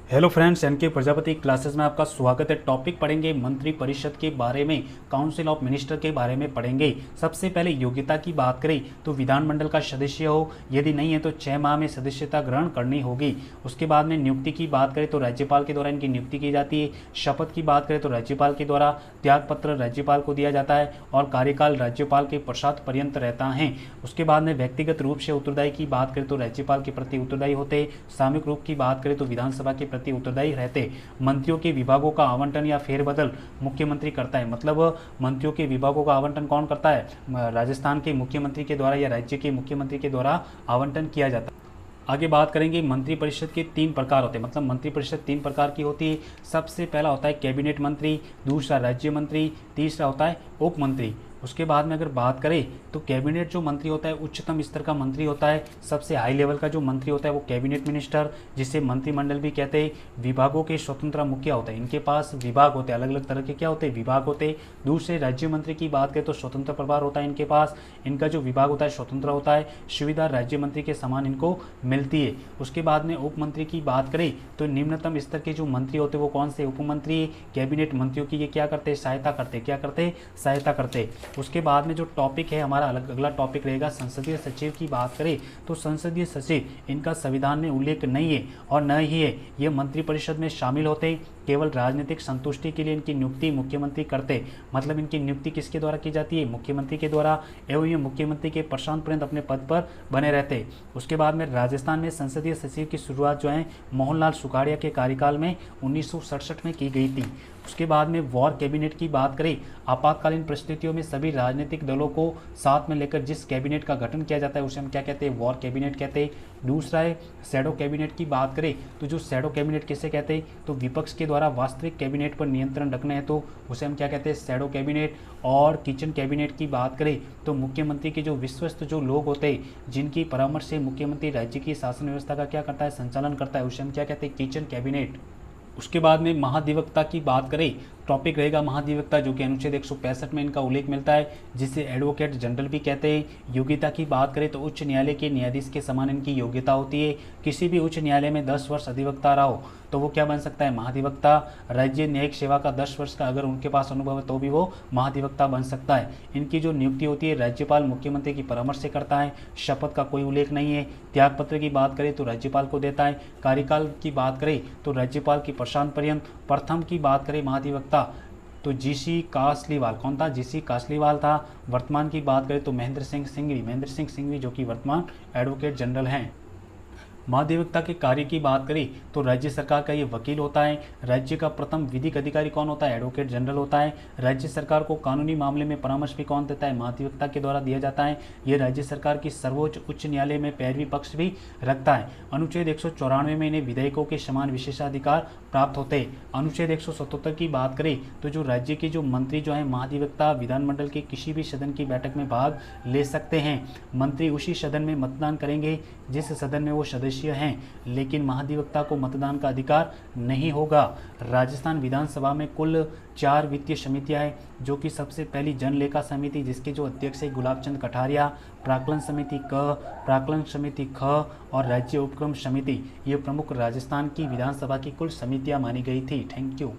Hello friends, NK Prajapati classes में आपका स्वागत है। टॉपिक पढ़ेंगे मंत्री परिषद के बारे में, काउंसिल ऑफ मिनिस्टर के बारे में पढ़ेंगे। सबसे पहले योग्यता की बात करें तो विधानमंडल का सदस्य हो, यदि नहीं है तो 6 माह में सदस्यता ग्रहण करनी होगी। उसके बाद में नियुक्ति की बात करें तो राज्यपाल के द्वारा इनकी नियुक्ति की जाती है। शपथ की बात करें तो राज्यपाल के द्वारा, त्यागपत्र राज्यपाल को दिया जाता है और कार्यकाल राज्यपाल के प्रसाद पर्यंत रहता है। उसके बाद में व्यक्तिगत रूप से उत्तरदायी की बात करें तो राज्यपाल के प्रति उत्तरदायी होते। सामूहिक रूप की बात करें तो विधानसभा के प्रति उत्तरदायी रहते। मंत्रियों के विभागों का आवंटन या फेरबदल मुख्यमंत्री करता है। मतलब मंत्रियों के विभागों का आवंटन कौन करता है? राजस्थान के मुख्यमंत्री के द्वारा या राज्य के मुख्यमंत्री के द्वारा आवंटन किया जाता है। आगे बात करेंगे मंत्री परिषद के 3 प्रकार होते हैं। मतलब मंत्री परिषद 3 प्रकार की होती है। सबसे पहला होता है कैबिनेट मंत्री, दूसरा राज्य मंत्री, तीसरा होता है उप मंत्री। उसके बाद में अगर बात करें तो कैबिनेट जो मंत्री होता है उच्चतम स्तर का मंत्री होता है। सबसे हाई लेवल का जो मंत्री होता है वो कैबिनेट मिनिस्टर, जिसे मंत्रिमंडल भी कहते हैं। विभागों के स्वतंत्र मुखिया होते हैं, इनके पास विभाग होते हैं, अलग अलग तरह के क्या होते हैं, विभाग होते हैं। दूसरे राज्य मंत्री की बात करें तो स्वतंत्र प्रभार होता है इनके पास, इनका जो विभाग होता है स्वतंत्र होता है, सुविधा राज्य मंत्री के समान इनको मिलती है। उसके बाद में उप मंत्री की बात करें तो निम्नतम स्तर के जो मंत्री होते हैं वो कौन से? उप मंत्री। कैबिनेट मंत्रियों की ये क्या करते हैं? सहायता करते। क्या करते? सहायता करते। उसके बाद में जो टॉपिक है हमारा अगला टॉपिक रहेगा संसदीय सचिव की बात करें तो संसदीय सचिव इनका संविधान में उल्लेख नहीं है और न ही है ये मंत्री परिषद में शामिल होते। केवल राजनीतिक संतुष्टि के लिए इनकी नियुक्ति मुख्यमंत्री करते। मतलब इनकी नियुक्ति किसके द्वारा की जाती है? मुख्यमंत्री के द्वारा, एवं ये मुख्यमंत्री के प्रशांत पर्यंत अपने पद पर बने रहते। उसके बाद में राजस्थान में संसदीय सचिव की शुरुआत जो है मोहनलाल सुखाड़िया के कार्यकाल में 1967 में की गई थी। उसके बाद में वॉर कैबिनेट की बात करें, आपातकालीन परिस्थितियों में सभी राजनीतिक दलों को साथ में लेकर जिस कैबिनेट का गठन किया जाता है उसे हम क्या कहते हैं? वॉर कैबिनेट कहते हैं। दूसरा है शैडो कैबिनेट की बात करें तो जो शैडो कैबिनेट किसे कहते हैं? तो विपक्ष के द्वारा वास्तविक कैबिनेट पर नियंत्रण रखना है तो उसे हम क्या कहते हैं? Shadow cabinet. और किचन कैबिनेट की बात करें तो मुख्यमंत्री के जो विश्वस्त जो लोग होते हैं जिनकी परामर्श से मुख्यमंत्री राज्य की शासन व्यवस्था का क्या करता है? संचालन करता है, उसे हम क्या कहते हैं? Kitchen cabinet. उसके बाद में महाधिवक्ता की बात करें, टॉपिक रहेगा महाधिवक्ता, जो कि अनुच्छेद 165 में इनका उल्लेख मिलता है, जिसे एडवोकेट जनरल भी कहते हैं। योग्यता की बात करें तो उच्च न्यायालय के न्यायाधीश के समान इनकी योग्यता होती है। किसी भी उच्च न्यायालय में 10 वर्ष अधिवक्ता रहा हो तो वो क्या बन सकता है? महाधिवक्ता। राज्य न्यायिक सेवा का 10 वर्ष का अगर उनके पास अनुभव है तो भी वो महाधिवक्ता बन सकता है। इनकी जो नियुक्ति होती है राज्यपाल मुख्यमंत्री की परामर्श से करता है। शपथ का कोई उल्लेख नहीं है। त्यागपत्र की बात करें तो राज्यपाल को देता है। कार्यकाल की बात करें तो राज्यपाल की प्रशांत पर्यंत। प्रथम की बात करें महाधिवक्ता तो जीसी कासलीवाल। कौन था? जीसी कासलीवाल था। वर्तमान की बात करें तो महेंद्र सिंह सिंघवी, जो कि वर्तमान एडवोकेट जनरल हैं। महाधिवक्ता के कार्य की बात करें तो राज्य सरकार का ये वकील होता है। राज्य का प्रथम विधिक अधिकारी कौन होता है? एडवोकेट जनरल होता है। राज्य सरकार को कानूनी मामले में परामर्श भी कौन देता है? महाधिवक्ता के द्वारा दिया जाता है। ये राज्य सरकार की सर्वोच्च उच्च न्यायालय में पैरवी पक्ष भी रखता है। अनुच्छेद 194 में इन्हें विधेयकों के समान विशेषाधिकार प्राप्त होते हैं। अनुच्छेद 177 की बात करें तो जो राज्य के जो मंत्री जो है महाधिवक्ता विधानमंडल के किसी भी सदन की बैठक में भाग ले सकते हैं। मंत्री उसी सदन में मतदान करेंगे जिस सदन में वो सदस्य हैं, लेकिन महाधिवक्ता को मतदान का अधिकार नहीं होगा। राजस्थान विधानसभा में कुल 4 वित्तीय समितियां हैं, जो कि सबसे पहली जन लेखा समिति जिसके जो अध्यक्ष है गुलाब चंद कठारिया, प्राक्कलन समिति क, प्राक्कलन समिति ख और राज्य उपक्रम समिति, ये प्रमुख राजस्थान की विधानसभा की कुल समितियां मानी गई थी। Thank you.